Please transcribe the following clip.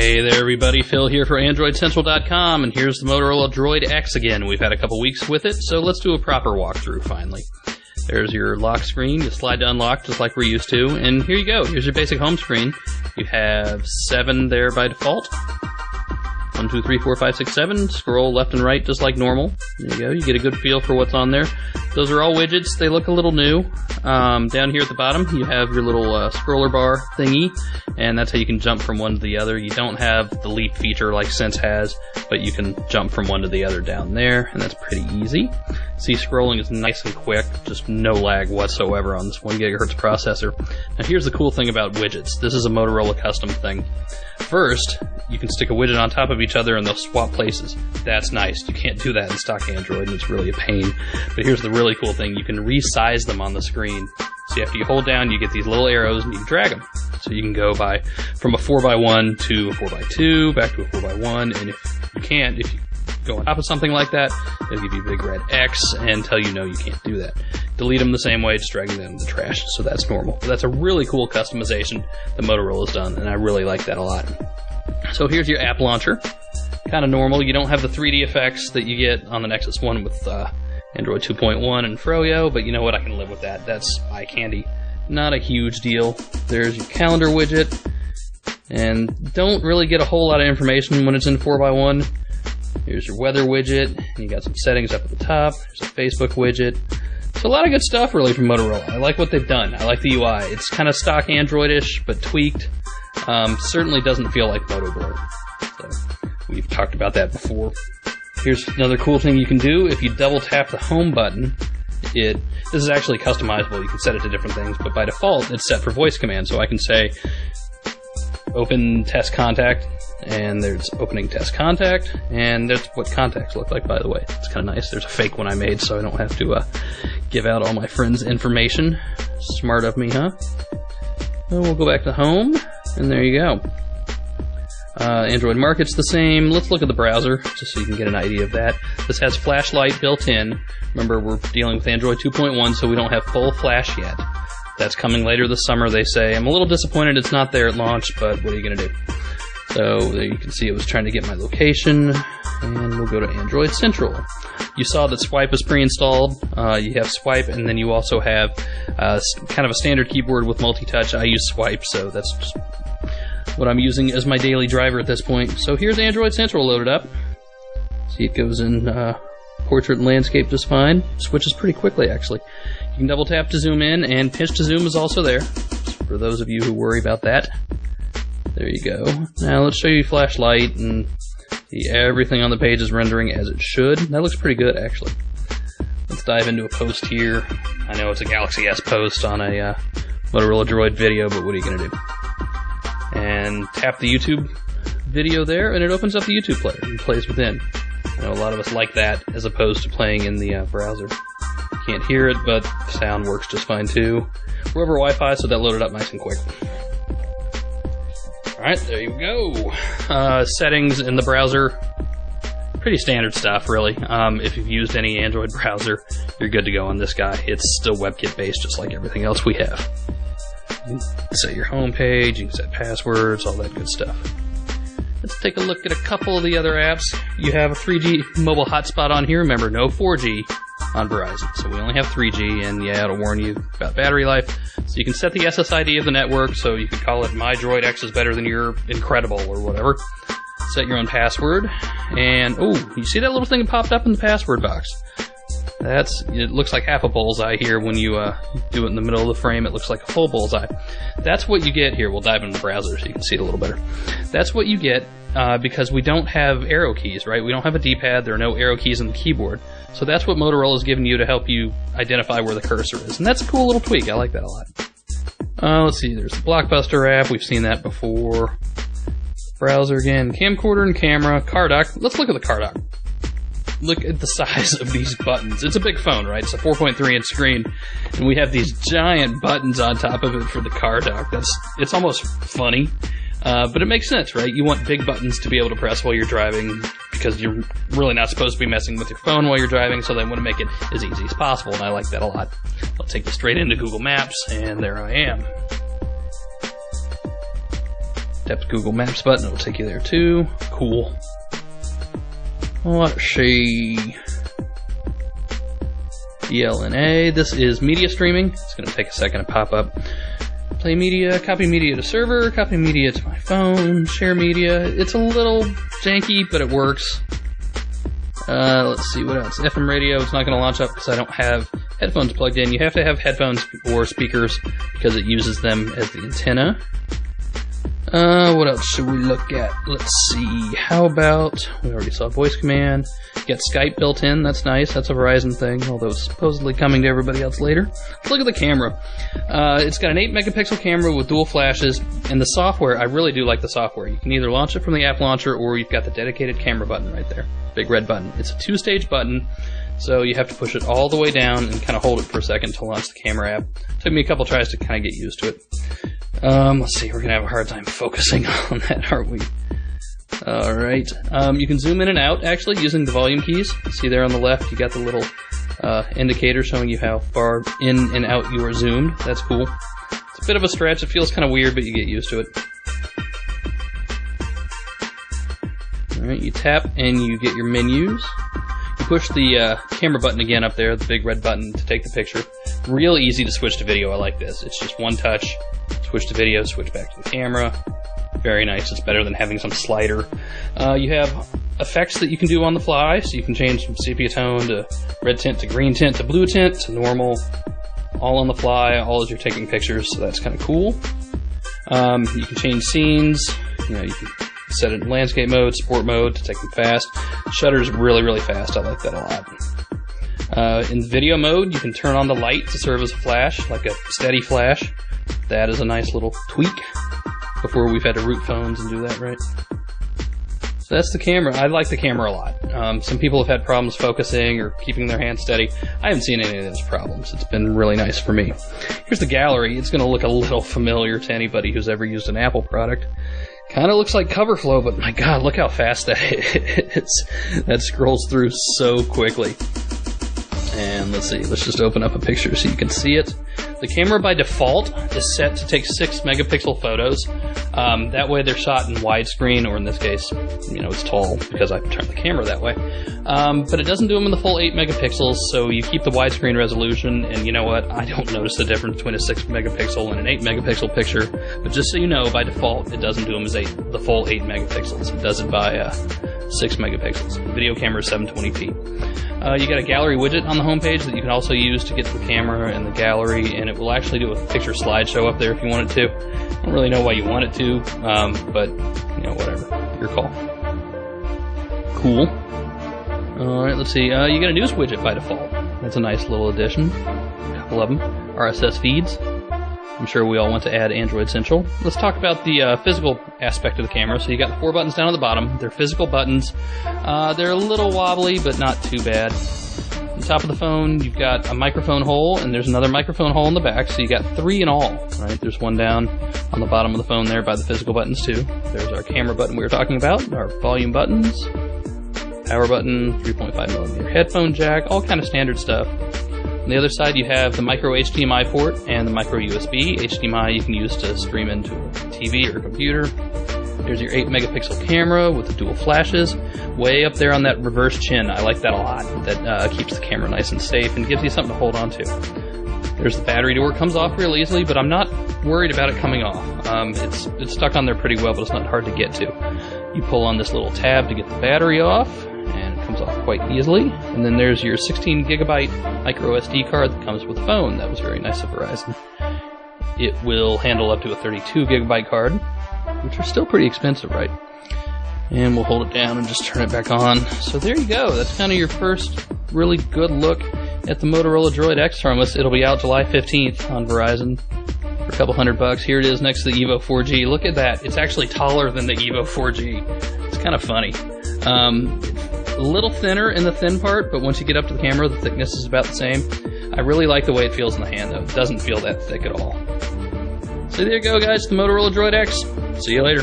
Hey there everybody, Phil here for Celluloco.com, and here's the Motorola Droid X again. We've had a couple weeks with it, so let's do a proper walkthrough finally. There's your lock screen, you slide to unlock just like we're used to, and here you go. Here's your basic home screen. You have 7 there by default. 1, 2, 3, 4, 5, 6, 7. Scroll left and right just like normal. There you go. You get a good feel for what's on there. Those are all widgets. They look a little new. Down here at the bottom, you have your little scroller bar thingy, and that's how you can jump from one to the other. You don't have the leap feature like Sense has, but you can jump from one to the other down there, and that's pretty easy. See, scrolling is nice and quick, just no lag whatsoever on this 1 GHz processor. Now here's the cool thing about widgets. This is a Motorola custom thing. First, you can stick a widget on top of each other and they'll swap places. That's nice. You can't do that in stock Android, and it's really a pain. But here's the really cool thing. You can resize them on the screen. So after you hold down, you get these little arrows and you drag them. So you can go from a 4x1 to a 4x2, back to a 4x1, and if you go on top of something like that, it'll give you a big red X and tell you no, you can't do that. Delete them the same way, just dragging them in the trash, so that's normal. But that's a really cool customization that Motorola's done, and I really like that a lot. So here's your app launcher. Kind of normal. You don't have the 3D effects that you get on the Nexus 1 with Android 2.1 and Froyo, but you know what? I can live with that. That's eye candy. Not a huge deal. There's your calendar widget, and don't really get a whole lot of information when it's in 4x1. Here's your weather widget, and you got some settings up at the top. There's a Facebook widget. So a lot of good stuff really from Motorola. I like what they've done. I like the UI. It's kind of stock Android-ish, but tweaked. Certainly doesn't feel like MotoBlur. So we've talked about that before. Here's another cool thing you can do. If you double tap the home button, this is actually customizable. You can set it to different things, but by default, it's set for voice command. So I can say, open test contact, and there's opening test contact, and that's what contacts look like, by the way. It's kind of nice. There's a fake one I made, so I don't have to give out all my friends' information. Smart of me, huh? So we'll go back to home, and there you go. Android Market's the same. Let's look at the browser, just so you can get an idea of that. This has flashlight built in. Remember, we're dealing with Android 2.1, so we don't have full flash yet. That's coming later this summer, they say. I'm a little disappointed it's not there at launch, but what are you going to do? So there you can see it was trying to get my location, and we'll go to Android Central. You saw that Swipe is pre-installed. You have Swipe, and then you also have kind of a standard keyboard with multi-touch. I use Swipe, so that's just what I'm using as my daily driver at this point. So here's Android Central loaded up. See, it goes in portrait and landscape just fine. Switches pretty quickly, actually. You can double tap to zoom in, and pinch to zoom is also there, for those of you who worry about that. There you go. Now let's show you flashlight, and see everything on the page is rendering as it should. That looks pretty good, actually. Let's dive into a post here. I know it's a Galaxy S post on a Motorola Droid video, but what are you going to do? And tap the YouTube video there, and it opens up the YouTube player and plays within. I know a lot of us like that as opposed to playing in the browser. Can't hear it, but the sound works just fine too. We're over Wi-Fi, so that loaded up nice and quick. Alright, there you go. Settings in the browser. Pretty standard stuff, really. If you've used any Android browser, you're good to go on this guy. It's still WebKit based, just like everything else we have. You can set your home page, you can set passwords, all that good stuff. Let's take a look at a couple of the other apps. You have a 3G mobile hotspot on here. Remember, no 4G on Verizon, so we only have 3G, and yeah, it'll warn you about battery life. So you can set the SSID of the network, so you could call it My Droid X is better than your Incredible or whatever. Set your own password, and oh, you see that little thing that popped up in the password box? It looks like half a bullseye here. When you do it in the middle of the frame, it looks like a full bullseye. That's what you get here. We'll dive into the browser so you can see it a little better. That's what you get because we don't have arrow keys, right? We don't have a D-pad. There are no arrow keys on the keyboard. So that's what Motorola's given you to help you identify where the cursor is. And that's a cool little tweak. I like that a lot. Let's see. There's the Blockbuster app. We've seen that before. Browser again. Camcorder and camera. Car dock. Let's look at the car dock. Look at the size of these buttons. It's a big phone, right? It's a 4.3-inch screen, and we have these giant buttons on top of it for the car dock. It's almost funny, but it makes sense, right? You want big buttons to be able to press while you're driving, because you're really not supposed to be messing with your phone while you're driving, so they want to make it as easy as possible, and I like that a lot. I'll take you straight into Google Maps, and there I am. Tap the Google Maps button, it'll take you there too. Cool. Let's see. DLNA. This is media streaming. It's going to take a second to pop up. Play media, copy media to server, copy media to my phone, share media. It's a little janky, but it works. Let's see, what else? FM radio, it's not going to launch up because I don't have headphones plugged in. You have to have headphones or speakers because it uses them as the antenna. What else should we look at? Let's see, how about, we already saw voice command. You got Skype built in, that's nice, that's a Verizon thing, although it's supposedly coming to everybody else later. Let's look at the camera. It's got an 8 megapixel camera with dual flashes, and the software, I really do like the software. You can either launch it from the app launcher, or you've got the dedicated camera button right there. Big red button. It's a 2-stage button, so you have to push it all the way down and kind of hold it for a second to launch the camera app. Took me a couple tries to kind of get used to it. Let's see, we're going to have a hard time focusing on that, aren't we? Alright, you can zoom in and out, actually, using the volume keys. See there on the left, you got the little indicator showing you how far in and out you are zoomed. That's cool. It's a bit of a stretch, it feels kind of weird, but you get used to it. Alright, you tap and you get your menus. You push the camera button again up there, the big red button, to take the picture. Real easy to switch to video, I like this. It's just one touch, switch to video, switch back to the camera. Very nice, it's better than having some slider. You have effects that you can do on the fly, so you can change from sepia tone to red tint to green tint to blue tint to normal, all on the fly, all as you're taking pictures, so that's kind of cool. You can change scenes, you know, you can set it in landscape mode, sport mode to take them fast. Shutter's really, really fast, I like that a lot. In video mode, you can turn on the light to serve as a flash, like a steady flash. That is a nice little tweak. Before we've had to root phones and do that, right? So that's the camera. I like the camera a lot. Some people have had problems focusing or keeping their hand steady. I haven't seen any of those problems. It's been really nice for me. Here's the gallery. It's going to look a little familiar to anybody who's ever used an Apple product. Kind of looks like cover flow, but my God, look how fast that is. That scrolls through so quickly. And let's see, let's just open up a picture so you can see it. The camera by default is set to take 6 megapixel photos. That way they're shot in widescreen, or in this case, you know, it's tall because I turned the camera that way. But it doesn't do them in the full 8 megapixels, so you keep the widescreen resolution, and you know what? I don't notice the difference between a 6 megapixel and an 8 megapixel picture, but just so you know, by default, it doesn't do them as the full 8 megapixels. It does it by 6 megapixels. The video camera is 720p. You got a gallery widget on the homepage that you can also use to get to the camera and the gallery, and it will actually do a picture slideshow up there if you want it to. I don't really know why you want it to, but, you know, whatever. Your call. Cool. Alright, let's see. You got a news widget by default. That's a nice little addition. A couple of them. RSS feeds. I'm sure we all want to add Android Central. Let's talk about the physical aspect of the camera. So you got the 4 buttons down at the bottom. They're physical buttons. They're a little wobbly, but not too bad. On the top of the phone, you've got a microphone hole, and there's another microphone hole in the back, so you got 3 in all, right? There's one down on the bottom of the phone there by the physical buttons, too. There's our camera button we were talking about, our volume buttons, power button, 3.5mm headphone jack, all kind of standard stuff. On the other side, you have the micro HDMI port and the micro USB. HDMI you can use to stream into a TV or a computer. There's your 8 megapixel camera with the dual flashes. Way up there on that reverse chin, I like that a lot. That keeps the camera nice and safe and gives you something to hold on to. There's the battery door. It comes off real easily, but I'm not worried about it coming off. It's stuck on there pretty well, but it's not hard to get to. You pull on this little tab to get the battery off, and it comes off quite easily. And then there's your 16 gigabyte micro SD card that comes with the phone. That was very nice of Verizon. It will handle up to a 32 gigabyte card, which are still pretty expensive, right? And we'll hold it down and just turn it back on. So there you go. That's kind of your first really good look at the Motorola Droid X Harmless. It'll be out July 15th on Verizon for a couple $100. Here it is next to the Evo 4G. Look at that. It's actually taller than the Evo 4G. It's kind of funny. A little thinner in the thin part, but once you get up to the camera, the thickness is about the same. I really like the way it feels in the hand, though. It doesn't feel that thick at all. So there you go, guys. The Motorola Droid X. See you later.